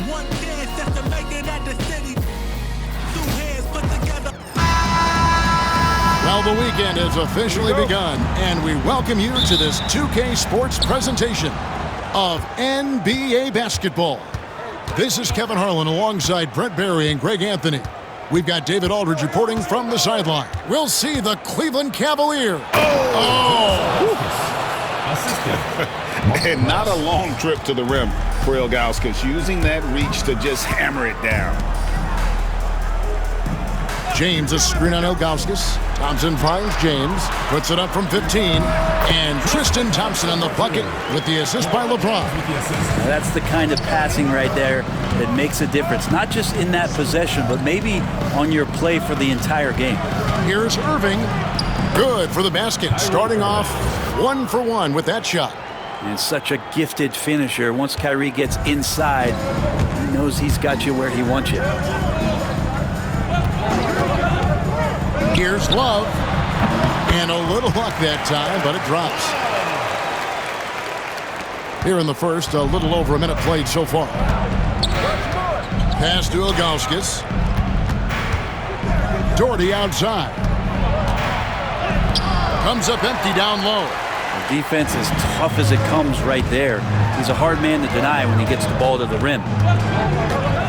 One chance just to make it at the city. Two hands put together. Well, the weekend has officially begun, and we welcome you to this 2K Sports presentation of NBA basketball. This is Kevin Harlan alongside Brent Barry and Greg Anthony. We've got David Aldridge reporting from the sideline. We'll see the Cleveland Cavaliers. And not a long trip to the rim for Ilgauskas, using that reach to just hammer it down. James, a screen on Ilgauskas. Thompson finds James, puts it up from 15, and Tristan Thompson on the bucket with the assist by LeBron. Now that's the kind of passing right there that makes a difference, not just in that possession, but maybe on your play for the entire game. Here's Irving. Good for the basket, starting off 1 for 1 with that shot. And such a gifted finisher. Once Kyrie gets inside, he knows he's got you where he wants you. Here's Love. And a little luck that time, but it drops. Here in the first, a little over a minute played so far. Pass to Ilgauskas. Doherty outside. Comes up empty down low. The defense is tough as it comes right there. He's a hard man to deny when he gets the ball to the rim.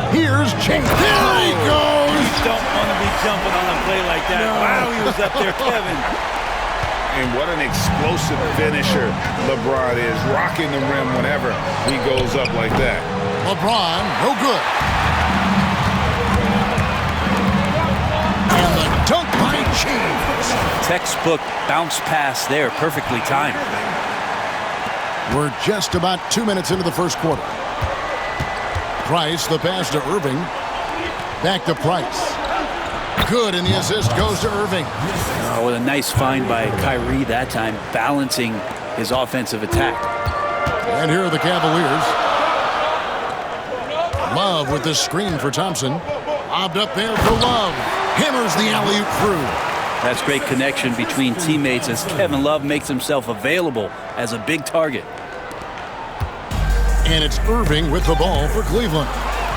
Here's James. There he goes. You don't want to be jumping on a play like that. No. Wow, he was up there, Kevin. And what an explosive finisher LeBron is, rocking the rim whenever he goes up like that. LeBron, no good. And the dunk by James. Textbook bounce pass there, perfectly timed. We're just about 2 minutes into the first quarter. Price, the pass to Irving. Back to Price. Good, and the assist goes to Irving. Oh, what a nice find by Kyrie that time, balancing his offensive attack. And here are the Cavaliers. Love with the screen for Thompson. Lobbed up there for Love. Hammers the alley-oop through. That's great connection between teammates as Kevin Love makes himself available as a big target. And it's Irving with the ball for Cleveland,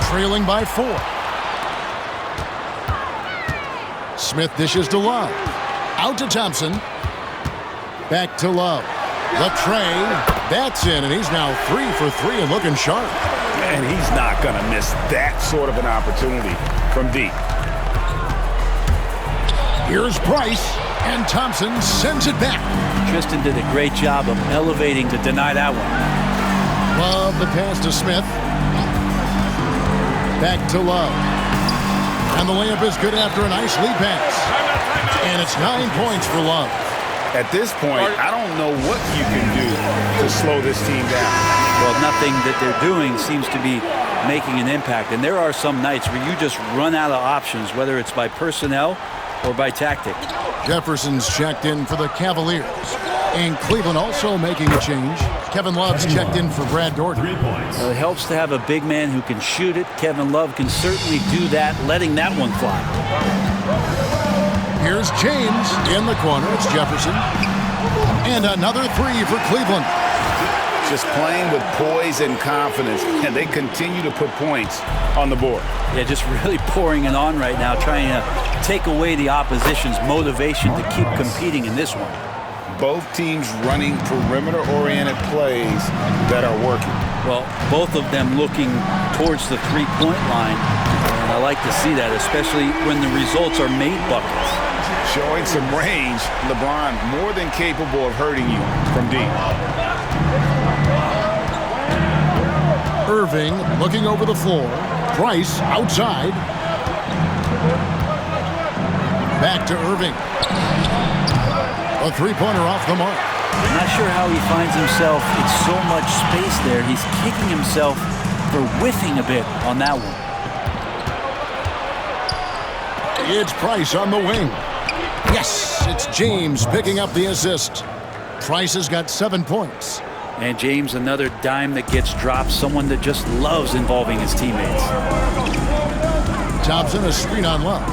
trailing by 4. Smith dishes to Love. Out to Thompson. Back to Love. The tray. That's in, and he's now 3 for 3 and looking sharp. And he's not going to miss that sort of an opportunity from deep. Here's Price, and Thompson sends it back. Tristan did a great job of elevating to deny that one. Love the pass to Smith. Back to Love. And the layup is good after a nice lead pass. And it's 9 points for Love. At this point, I don't know what you can do to slow this team down. Well, nothing that they're doing seems to be making an impact. And there are some nights where you just run out of options, whether it's by personnel or by tactic. Jefferson's checked in for the Cavaliers. And Cleveland also making a change. Kevin Love's checked in for Brad Doherty. Well, it helps to have a big man who can shoot it. Kevin Love can certainly do that, letting that one fly. Here's James in the corner. It's Jefferson. And another 3 for Cleveland. Just playing with poise and confidence, and they continue to put points on the board. Yeah, just really pouring it on right now, trying to take away the opposition's motivation to keep competing in this one. Both teams running perimeter-oriented plays that are working. Well, both of them looking towards the three-point line, and I like to see that, especially when the results are made buckets. Showing some range, LeBron more than capable of hurting you from deep. Irving looking over the floor. Price outside. Back to Irving. A three-pointer off the mark. I'm not sure how he finds himself in so much space there. He's kicking himself for whiffing a bit on that one. It's Price on the wing. Yes, it's James picking up the assist. Price has got 7 points. And James, another dime that gets dropped, someone that just loves involving his teammates. Thompson, a screen on Love.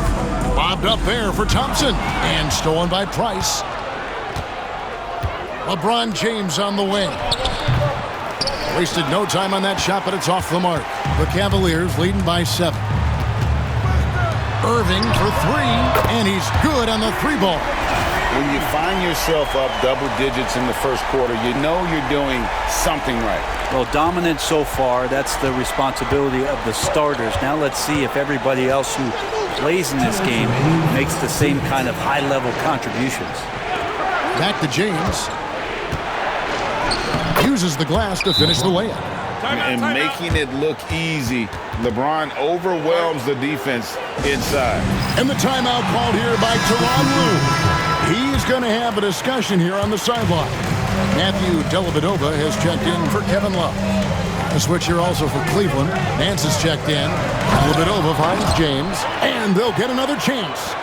Lobbed up there for Thompson, and stolen by Price. LeBron James on the wing. Wasted no time on that shot, but it's off the mark. The Cavaliers leading by 7. Irving for 3, and he's good on the 3-ball. When you find yourself up double digits in the first quarter, you know you're doing something right. Well, dominant so far. That's the responsibility of the starters. Now let's see if everybody else who plays in this game makes the same kind of high-level contributions. Back to James. Uses the glass to finish the layup. And making it look easy, LeBron overwhelms the defense inside. And the timeout called here by Tyronn Lue. He's going to have a discussion here on the sideline. Matthew Dellavedova has checked in for Kevin Love. A switch here also for Cleveland. Nance has checked in. Dellavedova finds James, and they'll get another chance.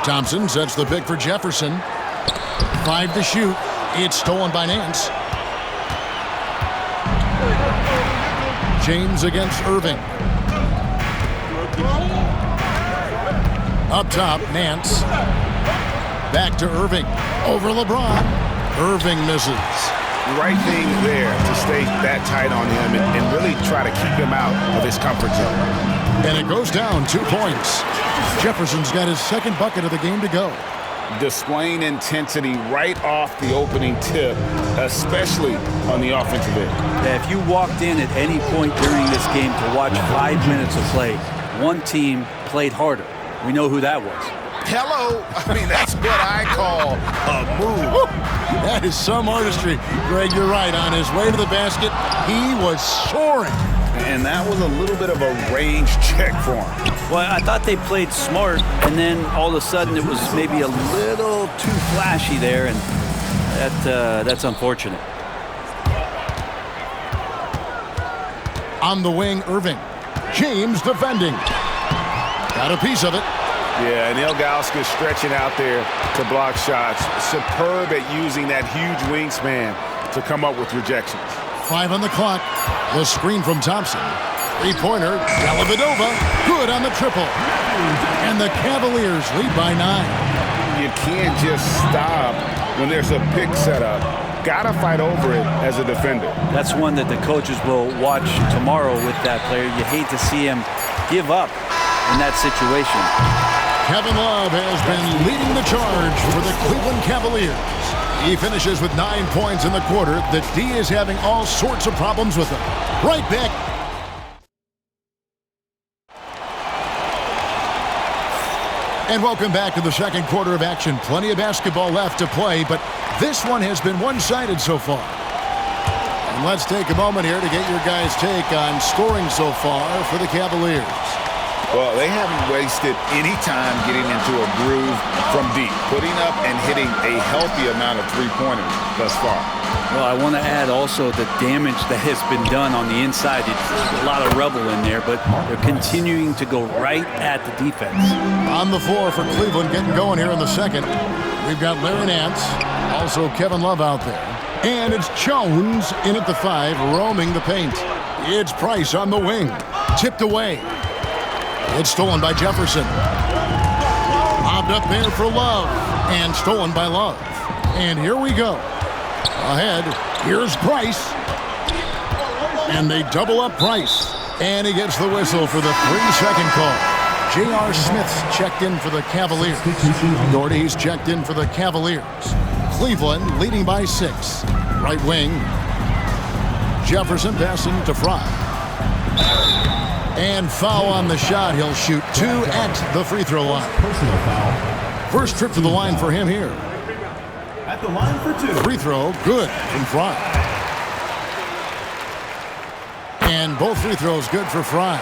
Thompson sets the pick for Jefferson. 5 to shoot. It's stolen by Nance. James against Irving. Up top, Nance. Back to Irving. Over LeBron. Irving misses. Right thing there to stay that tight on him and really try to keep him out of his comfort zone. And it goes down 2 points. Jefferson's got his second bucket of the game to go. Displaying intensity right off the opening tip, especially on the offensive end. Yeah, if you walked in at any point during this game to watch 5 minutes of play, one team played harder. We know who that was. Hello. I mean, that's what I call a move. That is some artistry. Greg, you're right. On his way to the basket, he was soaring. And that was a little bit of a range check for him. Well, I thought they played smart, and then all of a sudden it was maybe a little too flashy there, and that's unfortunate. On the wing, Irving. James defending. Got a piece of it. Yeah, and Ilgauskas stretching out there to block shots. Superb at using that huge wingspan to come up with rejections. 5 on the clock. The screen from Thompson. 3-pointer, Dellavedova, good on the triple. And the Cavaliers lead by 9. You can't just stop when there's a pick set up. Gotta fight over it as a defender. That's one that the coaches will watch tomorrow with that player. You hate to see him give up in that situation. Kevin Love has been leading the charge for the Cleveland Cavaliers. He finishes with 9 points in the quarter. The D is having all sorts of problems with him. Right back. And welcome back to the second quarter of action. Plenty of basketball left to play, but this one has been one-sided so far. And let's take a moment here to get your guys' take on scoring so far for the Cavaliers. Well, they haven't wasted any time getting into a groove from deep, putting up and hitting a healthy amount of three-pointers thus far. Well, I want to add also the damage that has been done on the inside. It's a lot of rubble in there, but they're continuing to go right at the defense. On the floor for Cleveland, getting going here in the second. We've got Larry Nance, also Kevin Love out there. And it's Jones in at the 5, roaming the paint. It's Price on the wing, tipped away. It's stolen by Jefferson. Lobbed up there for Love, and stolen by Love. And here we go. Ahead, here's Price. And they double up Price. And he gets the whistle for the 3-second call. J.R. Smith's checked in for the Cavaliers. Doherty's checked in for the Cavaliers. Cleveland leading by 6. Right wing. Jefferson passing to Fry. And foul on the shot. He'll shoot 2 at the free throw line. Personal foul. First trip to the line for him here. At the line for 2. Free throw, good from Fry. And both free throws good for Fry.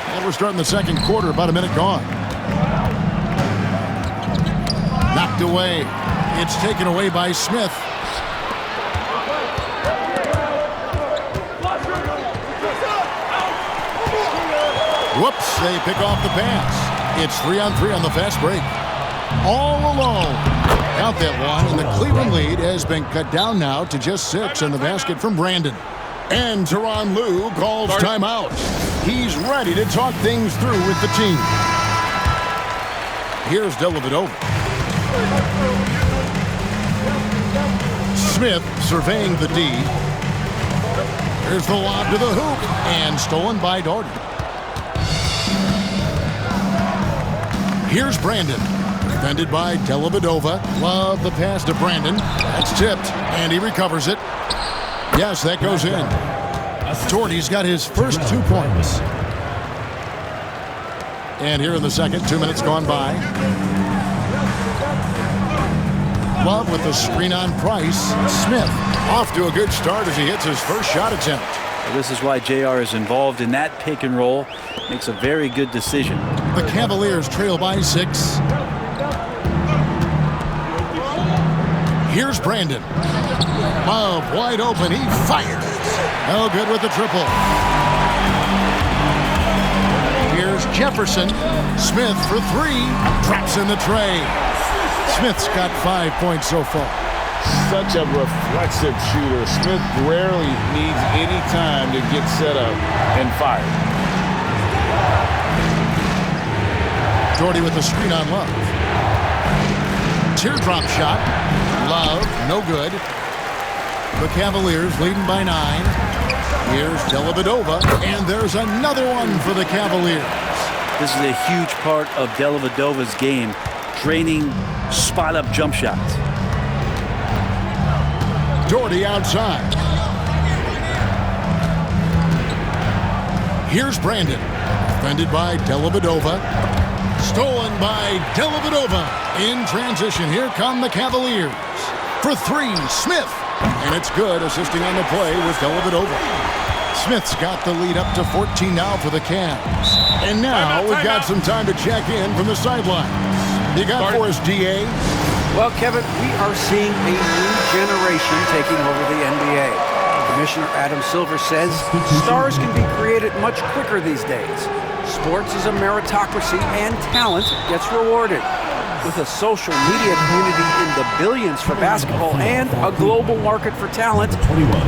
And we're starting the second quarter, about a minute gone. Knocked away. It's taken away by Smith. Whoops, they pick off the pass. It's 3-on-3 on the fast break. All alone. Count that one, and the Cleveland lead has been cut down now to just 6 in the basket from Brandon. And Tyronn Lue calls timeout. He's ready to talk things through with the team. Here's Dellavedova. Smith surveying the D. Here's the lob to the hoop, and stolen by Doherty. Here's Brandon. Defended by Dellavedova. Love the pass to Brandon. That's tipped, and he recovers it. Yes, that goes in. Doherty's got his first 2 points. And here in the second, 2 minutes gone by. Love with the screen on Price. Smith off to a good start as he hits his first shot attempt. This is why JR is involved in that pick and roll. Makes a very good decision. The Cavaliers trail by 6. Here's Brandon. Love wide open. He fires. No good with the triple. Here's Jefferson. Smith for 3. Drops in the tray. Smith's got 5 points so far. Such a reflexive shooter. Smith rarely needs any time to get set up and fired. Doherty with the screen on Love. Teardrop shot. Love, no good. The Cavaliers leading by 9. Here's Dellavedova, and there's another one for the Cavaliers. This is a huge part of Dellavedova's game, draining spot-up jump shots. Doherty outside. Here's Brandon. Defended by Dellavedova. Stolen by Dellavedova. In transition, here come the Cavaliers. For 3, Smith. And it's good, assisting on the play with Dellavedova. Smith's got the lead up to 14 now for the Cavs. And now we've got some time to check in from the sidelines. You got for us, DA? Well, Kevin, we are seeing a new generation taking over the NBA. Commissioner Adam Silver says stars can be created much quicker these days. Sports is a meritocracy and talent gets rewarded. With a social media community in the billions for basketball and a global market for talent,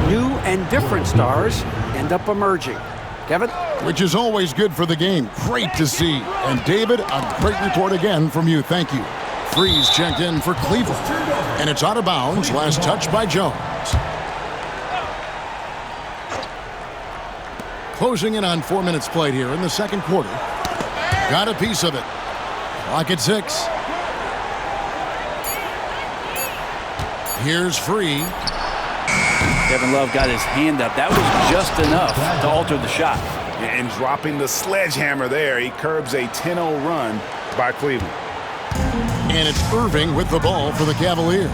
new and different stars end up emerging. Kevin? Which is always good for the game. Great to see. And David, a great report again from you. Thank you. Freeze checked in for Cleveland. And it's out of bounds. Last touch by Jones. Closing in on 4 minutes played here in the second quarter. Got a piece of it. Clock at 6. Here's Free. Kevin Love got his hand up. That was just enough to alter the shot. And dropping the sledgehammer there, he curbs a 10-0 run by Cleveland. And it's Irving with the ball for the Cavaliers.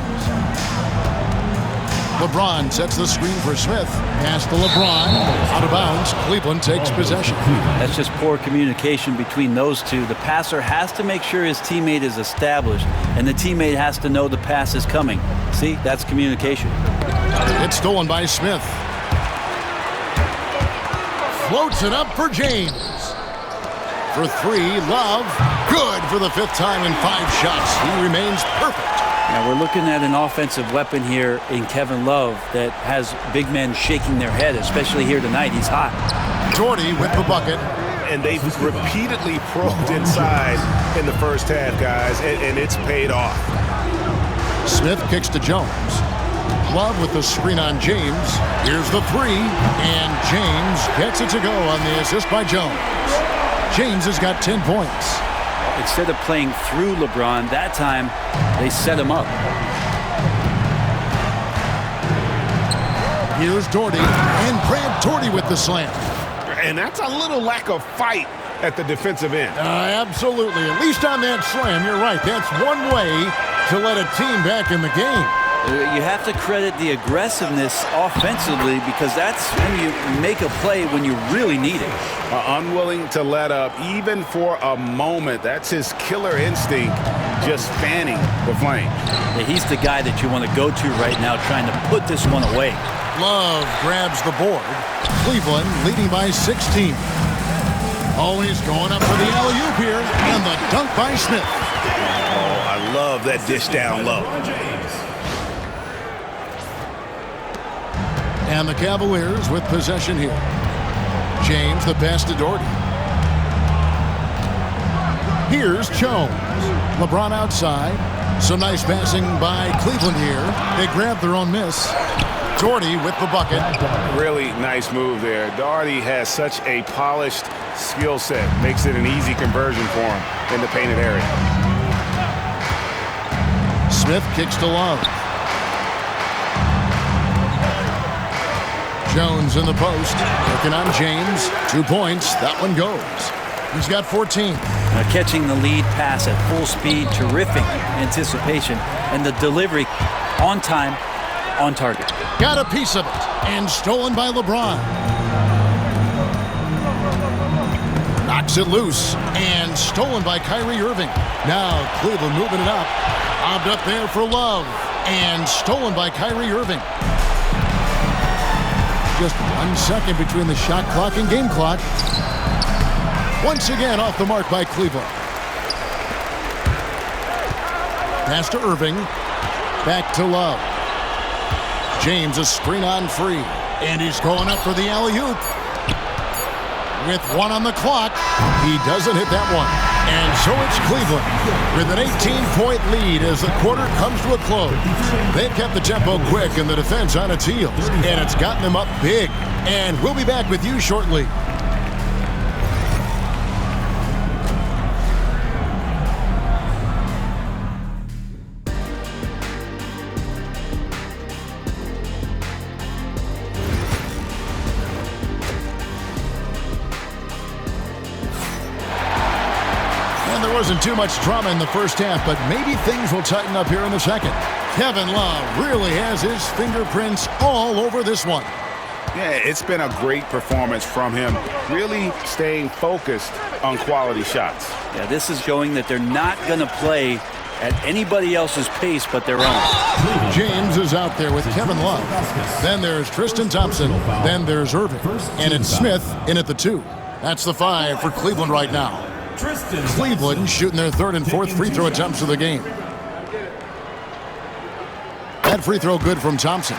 LeBron sets the screen for Smith. Pass to LeBron. Out of bounds. Cleveland takes possession. That's just poor communication between those two. The passer has to make sure his teammate is established, and the teammate has to know the pass is coming. See, that's communication. It's stolen by Smith. Floats it up for James. For 3, Love. Good for the 5th time in 5 shots. He remains perfect. Now we're looking at an offensive weapon here in Kevin Love that has big men shaking their head, especially here tonight. He's hot. Doherty with the bucket. And they've repeatedly probed inside in the first half, guys, and it's paid off. Smith kicks to Jones. Love with the screen on James. Here's the 3, and James gets it to go on the assist by Jones. James has got 10 points. Instead of playing through LeBron, that time they set him up. Here's Doherty, and Brad Doherty with the slam. And that's a little lack of fight at the defensive end. Absolutely. At least on that slam, you're right. That's one way to let a team back in the game. You have to credit the aggressiveness offensively, because that's when you make a play when you really need it. Unwilling to let up even for a moment. That's his killer instinct, just fanning the flame. Yeah, he's the guy that you want to go to right now, trying to put this one away. Love grabs the board. Cleveland leading by 16. Always going up for the alley-oop here, and the dunk by Smith. Oh, I love that dish down low. And the Cavaliers with possession here. James, the pass to Doherty. Here's Jones. LeBron outside. Some nice passing by Cleveland here. They grab their own miss. Doherty with the bucket. Really nice move there. Doherty has such a polished skill set. Makes it an easy conversion for him in the painted area. Smith kicks to Love. Jones in the post. Looking on James. 2 points. That one goes. He's got 14. Catching the lead pass at full speed. Terrific anticipation. And the delivery on time, on target. Got a piece of it. And stolen by LeBron. Knocks it loose. And stolen by Kyrie Irving. Now Cleveland moving it up. Bobbed up there for Love. And stolen by Kyrie Irving. Just 1 second between the shot clock and game clock. Once again off the mark by Cleveland. Pass to Irving. Back to Love. James a screen on free. And he's going up for the alley-oop. With 1 on the clock. He doesn't hit that one. And so it's Cleveland with an 18-point lead as the quarter comes to a close. They've kept the tempo quick and the defense on its heels. And it's gotten them up big. And we'll be back with you shortly. Wasn't too much drama in the first half, but maybe things will tighten up here in the second. Kevin Love really has his fingerprints all over this one. Yeah, it's been a great performance from him, really staying focused on quality shots. Yeah, this is showing that they're not going to play at anybody else's pace but their own. James is out there with Kevin Love. Then there's Tristan Thompson. Then there's Irving. And it's Smith in at the 2. That's the 5 for Cleveland right now. Cleveland shooting their 3rd and 4th free throw attempts of the game. That free throw good from Thompson.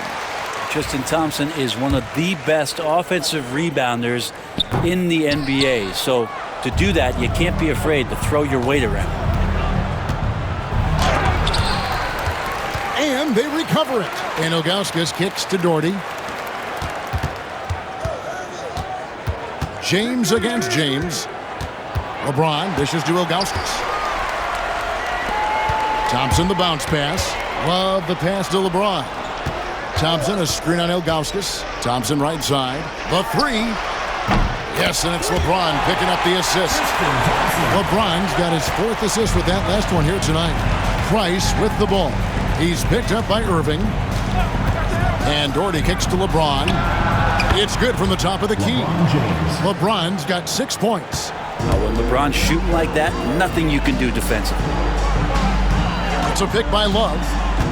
Tristan Thompson is one of the best offensive rebounders in the NBA. So to do that, you can't be afraid to throw your weight around. And they recover it. And Ilgauskas kicks to Doherty. James against James. LeBron dishes to Ilgauskas. Thompson the bounce pass. Love the pass to LeBron. Thompson a screen on Ilgauskas. Thompson right side. The 3. Yes, and it's LeBron picking up the assist. LeBron's got his 4th assist with that last one here tonight. Price with the ball. He's picked up by Irving. And Doherty kicks to LeBron. It's good from the top of the key. LeBron's got 6 points. When LeBron's shooting like that, nothing you can do defensively. It's a pick by Love.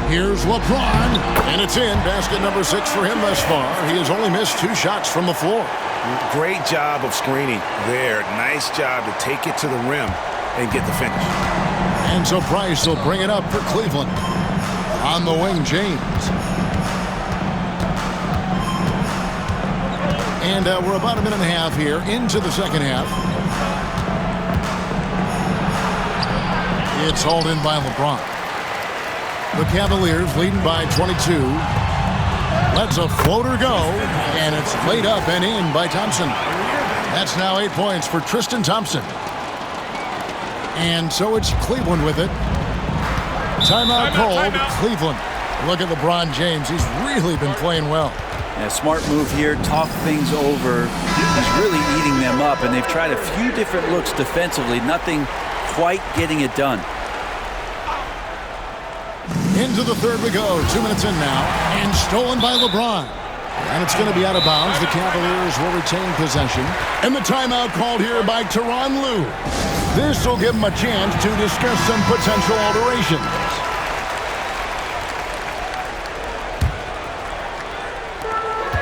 Here's LeBron, and it's in. Basket number 6 for him thus far. He has only missed 2 shots from the floor. Great job of screening there. Nice job to take it to the rim and get the finish. And so Price will bring it up for Cleveland. On the wing, James. And we're about a minute and a half here into the second half. It's hauled in by LeBron. The Cavaliers leading by 22. Lets a floater go, and it's laid up and in by Thompson. That's now 8 points for Tristan Thompson. And so it's Cleveland with it. Timeout called. Cleveland. Look at LeBron James. He's really been playing well. Yeah, smart move here. Talk things over. He's really eating them up, and they've tried a few different looks defensively. Nothing quite getting it done. Into the third we go. 2 minutes in now. And stolen by LeBron. And it's going to be out of bounds. The Cavaliers will retain possession. And the timeout called here by Tyronn Lue. This will give them a chance to discuss some potential alterations.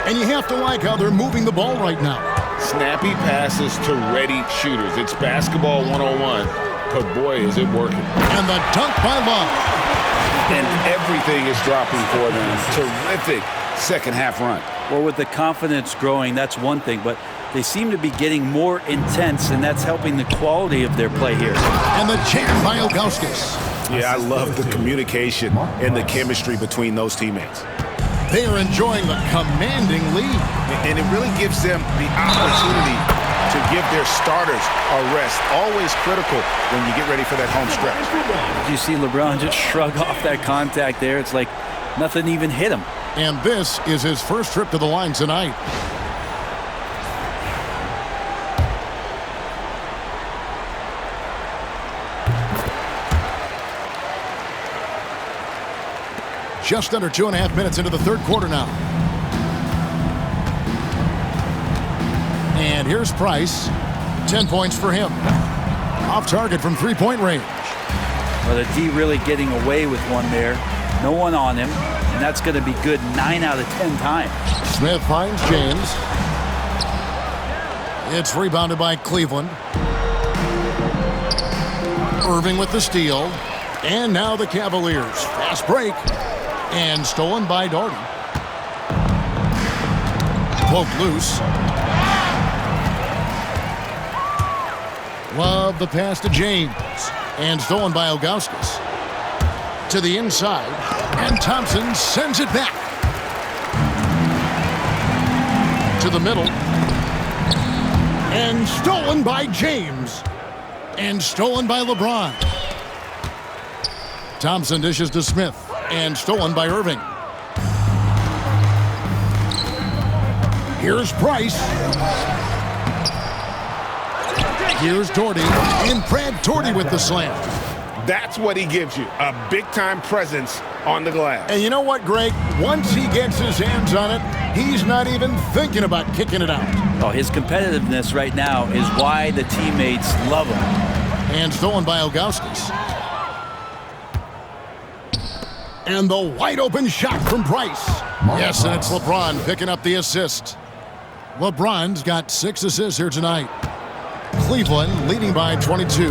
And you have to like how they're moving the ball right now. Snappy passes to ready shooters. It's basketball 101, but boy, is it working. And the dunk by Love. And everything is dropping for them. Terrific second half run. Well, with the confidence growing, that's one thing, but they seem to be getting more intense, and that's helping the quality of their play here. And the jam by Ilgauskas. Yeah, I love the communication and the chemistry between those teammates. They are enjoying the commanding lead. And it really gives them the opportunity to give their starters a rest. Always critical when you get ready for that home stretch. Did you see LeBron just shrug off that contact there? It's like nothing even hit him. And this is his first trip to the line tonight. Just under 2.5 minutes into the third quarter now. And here's Price. 10 points for him. Off target from three-point range. Well, the D really getting away with one there. No one on him. And that's going to be good 9 out of 10 times. Smith finds James. It's rebounded by Cleveland. Irving with the steal. And now the Cavaliers. Fast break. And stolen by Doherty. Poked loose. Love the pass to James. And stolen by Ilgauskas. To the inside. And Thompson sends it back. To the middle. And stolen by James. And stolen by LeBron. Thompson dishes to Smith. And stolen by Irving. Here's Price. Here's Doherty. And Brad Doherty with the slam. That's what he gives you, a big-time presence on the glass. And you know what, Greg? Once he gets his hands on it, he's not even thinking about kicking it out. Oh, his competitiveness right now is why the teammates love him. And stolen by Ilgauskas. And the wide-open shot from Price. Yes, and it's LeBron picking up the assist. LeBron's got 6 assists here tonight. Cleveland leading by 22.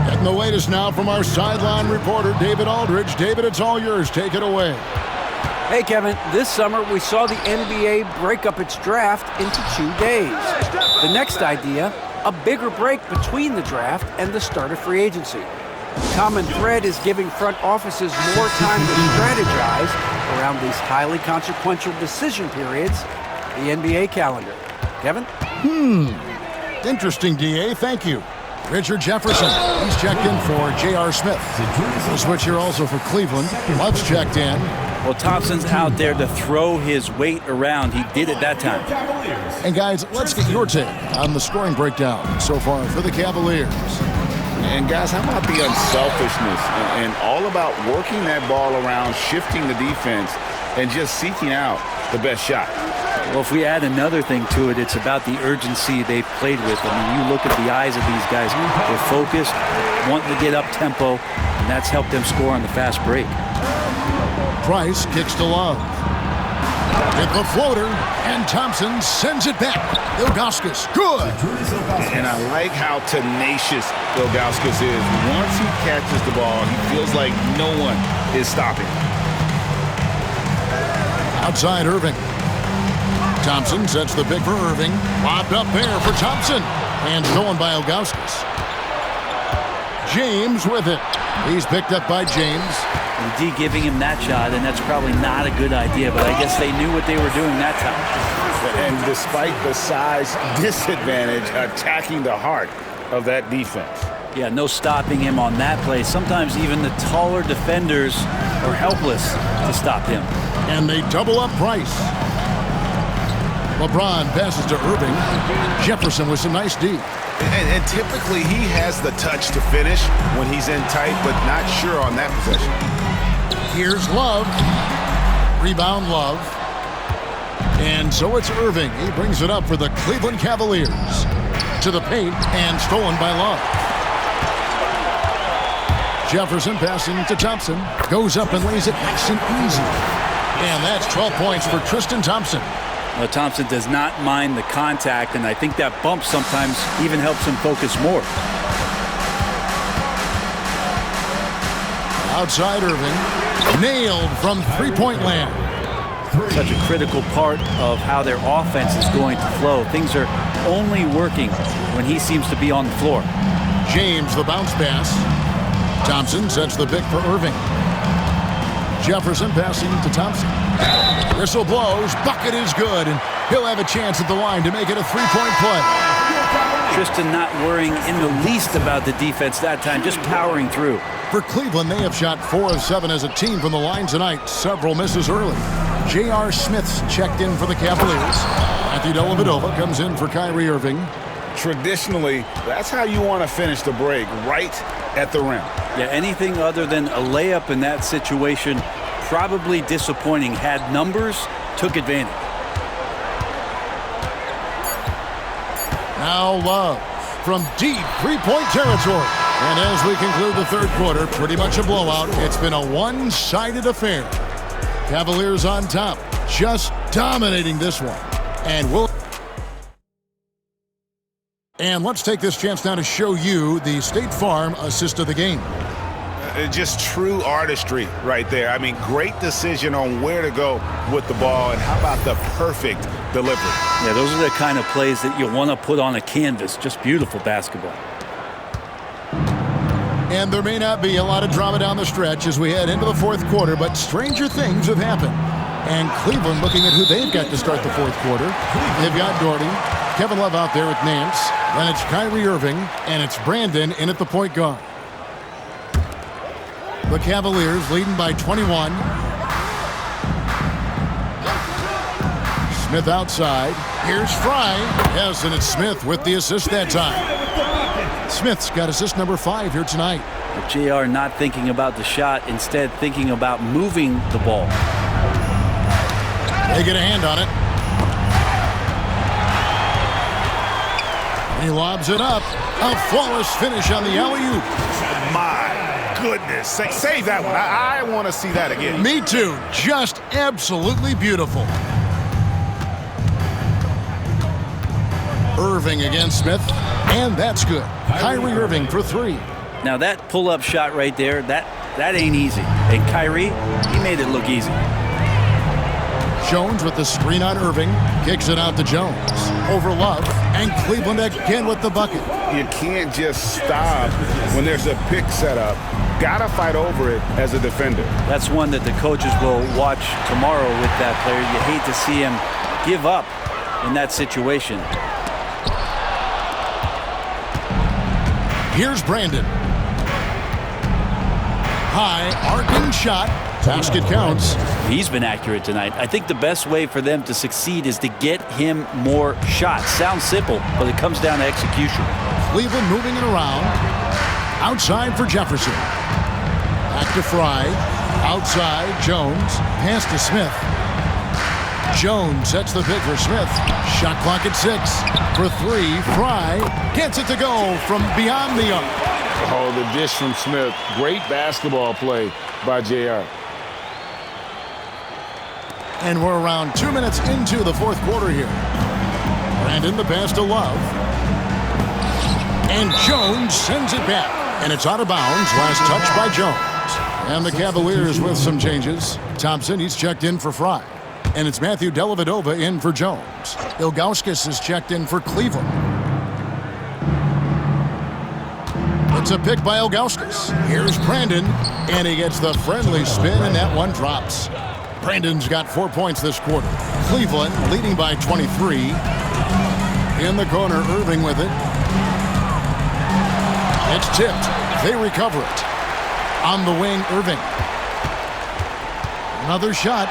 Getting the latest now from our sideline reporter, David Aldridge. David, it's all yours. Take it away. Hey, Kevin, this summer we saw the NBA break up its draft into 2 days. The next idea, a bigger break between the draft and the start of free agency. The common thread is giving front offices more time to strategize around these highly consequential decision periods, the NBA calendar. Kevin? Interesting, DA. Thank you. Richard Jefferson. He's checked in for J.R. Smith. The switch here also for Cleveland. Love's checked in. Well, Thompson's out there to throw his weight around. He did it that time. And guys, let's get your take on the scoring breakdown so far for the Cavaliers. And guys, how about the unselfishness and all about working that ball around, shifting the defense, and just seeking out the best shot? Well, if we add another thing to it, it's about the urgency they've played with. I mean, you look at the eyes of these guys. They're focused, wanting to get up tempo, and that's helped them score on the fast break. Price kicks to Love. Hit the floater, and Thompson sends it back. Ilgauskas, good. And I like how tenacious Ilgauskas is. Once he catches the ball, he feels like no one is stopping. Outside Irving. Thompson sets the pick for Irving. Lobbed up there for Thompson. And stolen by Ilgauskas. James with it. He's picked up by James. And D giving him that shot, and that's probably not a good idea, but I guess they knew what they were doing that time. And despite the size disadvantage, attacking the heart of that defense. Yeah, no stopping him on that play. Sometimes even the taller defenders are helpless to stop him. And they double up Price. LeBron passes to Irving. Jefferson with some nice D. And typically he has the touch to finish when he's in tight, but not sure on that possession. Here's Love. Rebound Love. And so it's Irving. He brings it up for the Cleveland Cavaliers. To the paint and stolen by Love. Jefferson passing to Thompson. Goes up and lays it nice and easy. And that's 12 points for Tristan Thompson. Well, Thompson does not mind the contact, and I think that bump sometimes even helps him focus more. Outside Irving. Nailed from three-point land. Such a critical part of how their offense is going to flow. Things are only working when he seems to be on the floor. James, the bounce pass. Thompson sets the pick for Irving. Jefferson passing to Thompson. Whistle blows. Bucket is good, and he'll have a chance at the line to make it a three-point play. Tristan not worrying in the least about the defense that time, just powering through. For Cleveland, they have shot 4 of 7 as a team from the line tonight. Several misses early. J.R. Smith's checked in for the Cavaliers. Matthew Dellavedova comes in for Kyrie Irving. Traditionally, that's how you want to finish the break, right at the rim. Yeah, anything other than a layup in that situation, probably disappointing. Had numbers, took advantage. Now Love from deep three-point territory. And as we conclude the third quarter, pretty much a blowout. It's been a one-sided affair. Cavaliers on top, just dominating this one. And let's take this chance now to show you the State Farm assist of the game. Just true artistry right there. I mean, great decision on where to go with the ball, and how about the perfect delivery? Yeah, those are the kind of plays that you want to put on a canvas. Just beautiful basketball. And there may not be a lot of drama down the stretch as we head into the fourth quarter, but stranger things have happened. And Cleveland looking at who they've got to start the fourth quarter. They've got Doherty, Kevin Love out there with Nance. Then it's Kyrie Irving, and it's Brandon in at the point guard. The Cavaliers leading by 21. Smith outside. Here's Fry. Yes, and it's Smith with the assist that time. Smith's got assist number 5 here tonight. JR not thinking about the shot, instead thinking about moving the ball. They get a hand on it. He lobs it up. A flawless finish on the alley-oop. My goodness. Save that one. I want to see that again. Me too. Just absolutely beautiful. Irving against Smith, and that's good. Kyrie Irving for 3. Now that pull-up shot right there, that ain't easy. And Kyrie, he made it look easy. Jones with the screen on Irving, kicks it out to Jones. Over Love, and Cleveland again with the bucket. You can't just stop when there's a pick set up. Gotta fight over it as a defender. That's one that the coaches will watch tomorrow with that player. You hate to see him give up in that situation. Here's Brandon. High, arcing shot. Basket counts. He's been accurate tonight. I think the best way for them to succeed is to get him more shots. Sounds simple, but it comes down to execution. Cleveland moving it around. Outside for Jefferson. Back to Fry. Outside, Jones. Pass to Smith. Jones sets the pick for Smith. Shot clock at 6. For 3, Fry gets it to go from beyond the arc. Oh, the dish from Smith. Great basketball play by JR. And we're around 2 minutes into the fourth quarter here. Brandon the pass to Love. And Jones sends it back. And it's out of bounds. Last touch by Jones. And the Cavaliers with some changes. Thompson, he's checked in for Fry. And it's Matthew Dellavedova in for Jones. Ilgauskas is checked in for Cleveland. It's a pick by Ilgauskas. Here's Brandon. And he gets the friendly spin, and that one drops. Brandon's got 4 points this quarter. Cleveland leading by 23. In the corner, Irving with it. It's tipped. They recover it. On the wing, Irving. Another shot.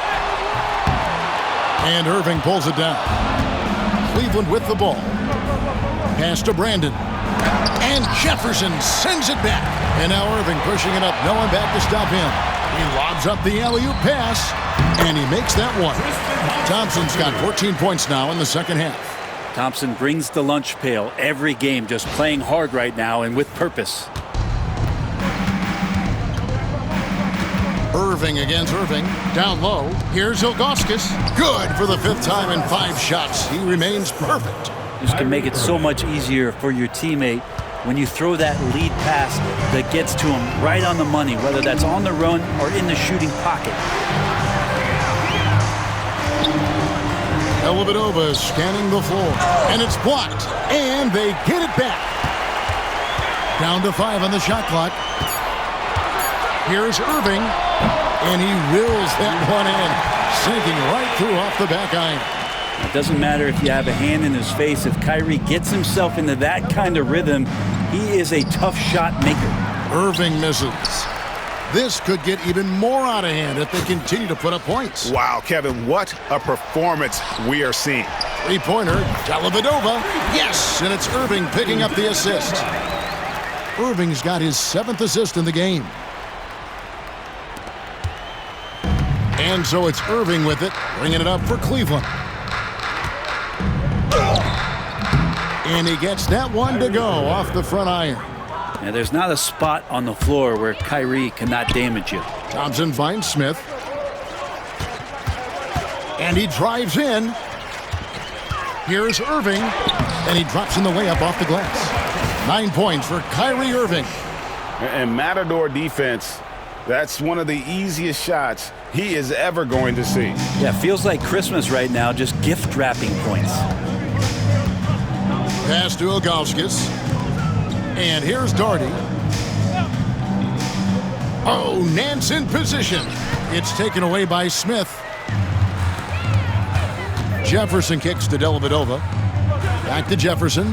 And Irving pulls it down. Cleveland with the ball. Pass to Brandon. And Jefferson sends it back. And now Irving pushing it up. No one back to stop him. He lobs up the alley-oop pass. And he makes that one. Thompson's got 14 points now in the second half. Thompson brings the lunch pail every game, just playing hard right now and with purpose. Irving against Irving. Down low. Here's Ilgauskas. Good for the 5th time in 5 shots. He remains perfect. This can make it so much easier for your teammate when you throw that lead pass that gets to him right on the money, whether that's on the run or in the shooting pocket. Dellavedova is scanning the floor, and it's blocked, and they get it back. Down to 5 on the shot clock. Here's Irving, and he wills that one in, sinking right through off the back iron. It doesn't matter if you have a hand in his face. If Kyrie gets himself into that kind of rhythm, he is a tough shot maker. Irving misses. This could get even more out of hand if they continue to put up points. Wow, Kevin, what a performance we are seeing. Three-pointer, Dellavedova. Yes, and it's Irving picking up the assist. Irving's got his 7th assist in the game. And so it's Irving with it, bringing it up for Cleveland. And he gets that one to go off the front iron. Now, there's not a spot on the floor where Kyrie cannot damage you. Thompson finds Smith. And he drives in. Here's Irving. And he drops in the layup off the glass. 9 points for Kyrie Irving. And Matador defense, that's one of the easiest shots he is ever going to see. Yeah, feels like Christmas right now, just gift wrapping points. Pass to Ilgauskas. And here's Doherty. Oh, Nance in position. It's taken away by Smith. Jefferson kicks to Dellavedova. Back to Jefferson.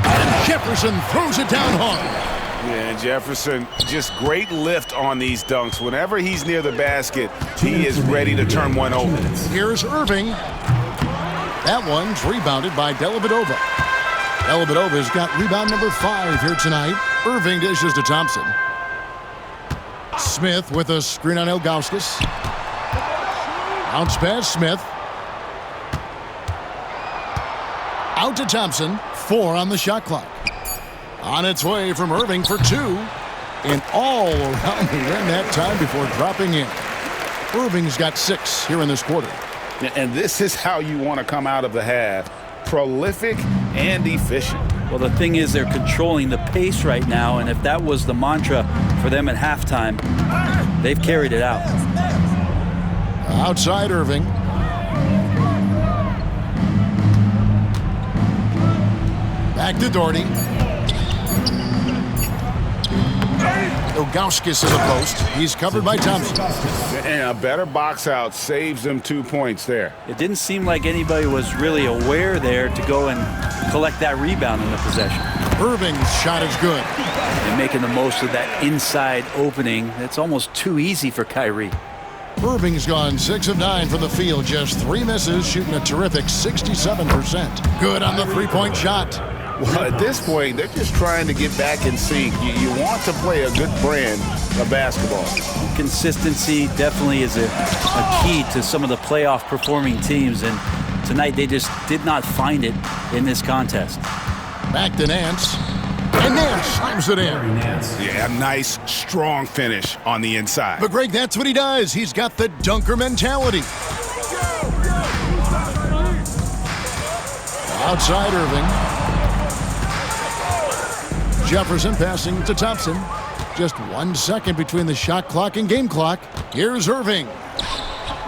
And Jefferson throws it down hard. Yeah, Jefferson, just great lift on these dunks. Whenever he's near the basket, he is ready to turn one over. Here's Irving. That one's rebounded by Dellavedova. Dellavedova's got rebound number 5 here tonight. Irving dishes to Thompson. Smith with a screen on Ilgauskas. Bounce pass, Smith. Out to Thompson. 4 on the shot clock. On its way from Irving for 2. And all around the rim that time before dropping in. Irving's got 6 here in this quarter. And this is how you want to come out of the half. Prolific and efficient. Well, the thing is, they're controlling the pace right now, and if that was the mantra for them at halftime, they've carried it out. Outside Irving. Back to Doherty. Ilgauskas in the post. He's covered by Thompson. And a better box out saves them 2 points there. It didn't seem like anybody was really aware there to go and collect that rebound in the possession. Irving's shot is good. And making the most of that inside opening. It's almost too easy for Kyrie. Irving's gone 6 of 9 from the field. Just 3 misses, shooting a terrific 67%. Good on the three-point shot. Well, at this point, they're just trying to get back in sync. You want to play a good brand of basketball. Consistency definitely is a key to some of the playoff performing teams, and tonight they just did not find it in this contest. Back to Nance. And Nance slams it in. Yeah, nice, strong finish on the inside. But Greg, that's what he does. He's got the dunker mentality. Outside Irving. Jefferson passing to Thompson. Just 1 second between the shot clock and game clock. Here's Irving.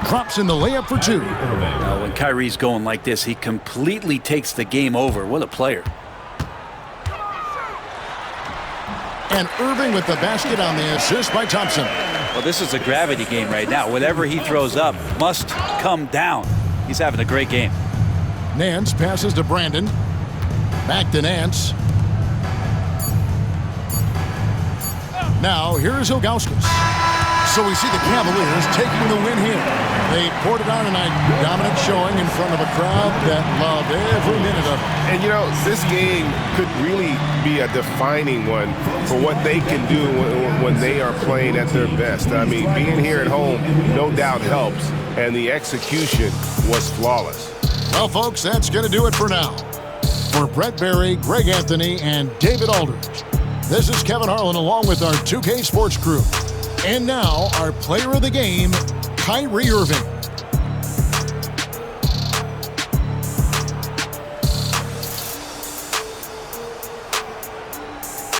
Drops in the layup for 2. Now, when Kyrie's going like this, he completely takes the game over. What a player. And Irving with the basket on the assist by Thompson. Well, this is a gravity game right now. Whatever he throws up must come down. He's having a great game. Nance passes to Brandon. Back to Nance. Now, here's Ilgauskas. So we see the Cavaliers taking the win here. They poured it on tonight, dominant showing in front of a crowd that loved every minute of it. And, you know, this game could really be a defining one for what they can do when they are playing at their best. I mean, being here at home no doubt helps, and the execution was flawless. Well, folks, that's going to do it for now. For Brett Berry, Greg Anthony, and David Aldridge, this is Kevin Harlan along with our 2K Sports crew. And now, our player of the game, Kyrie Irving.